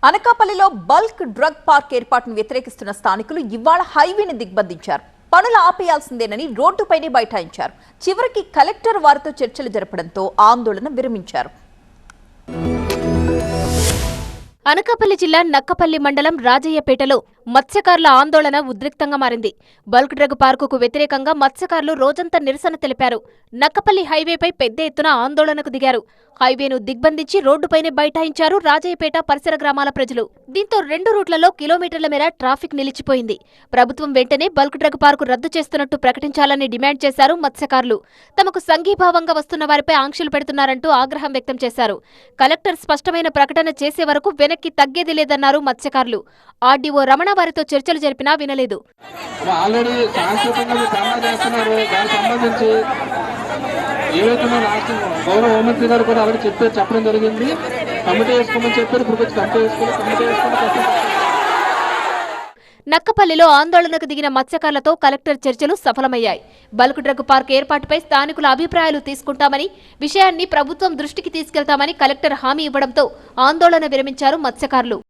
అనకాపల్లిలో bulk drug park ఏర్పాటును వ్యతిరేకిస్తున్న స్థానికులు ఇవాళ హైవేని దిగ్బంధించారు. పనులు ఆపేయాల్సిందేనని రోడ్డుపైనే బైఠాయించారు. చివరికి కలెక్టర్ వారితో చర్చలు జరపడంతో ఆందోళన విరమించారు. అనకాపల్లి జిల్లా నక్కపల్లి మండలం రాజయ్యపేటలో మత్స్యకారుల ఆందోళన ఉద్రిక్తంగా మారింది. బల్క్ డ్రగ్ పార్కుకు వ్యతిరేకంగా మత్స్యకారులు రోజంతా నిరసన తెలిపారు. నక్కపల్లి హైవేపై పెద్ద ఎత్తున ఆందోళనకు దిగారు. హైవేను దిగ్బంధించి రోడ్డుపైనే బైఠాయించారు రాజయ్యపేట పరిసర గ్రామాల ప్రజలు. దీంతో 2 రూట్లలో కిలోమీటర్ల మేర ట్రాఫిక్ నిలిచిపోయింది. ప్రభుత్వం వెంటనే బల్క్ డ్రగ్ పార్కు రద్దు చేస్తున్నట్టు ప్రకటించాలని డిమాండ్ చేశారు మత్స్యకారులు. తమకు సంఘీభావంగా వస్తున్న వారిపై ఆంక్షలు పెడుతున్నారంటూ ఆగ్రహం వ్యక్తం చేశారు. కలెక్టర్ స్పష్టమైన ప్రకటన చేసే వరకు వెనక్కి తగ్గేది లేదన్నారు మత్స్యకారులు. ఆర్డీఓ రమణ వారితో చర్చలు జరిపినా వినలేదు. గౌరవ హోంమంత్రి గారు కూడా ఆల్రెడీ చెప్పడం జరిగింది. కమిటీ వేసుకోమని చెప్పారు. ఇప్పుడు కమిటీ వేసుకుని నక్కపల్లిలో ఆందోళనకు దిగిన మత్స్యకారులతో కలెక్టర్ చర్చలు సఫలమయ్యాయి. బల్క్ డ్రగ్ పార్క్ ఏర్పాటుపై స్థానికుల అభిప్రాయాలు తీసుకుంటామని, విషయాన్ని ప్రభుత్వం దృష్టికి తీసుకెళ్తామని కలెక్టర్ హామీ ఇవ్వడంతో ఆందోళన విరమించారు మత్స్యకారులు.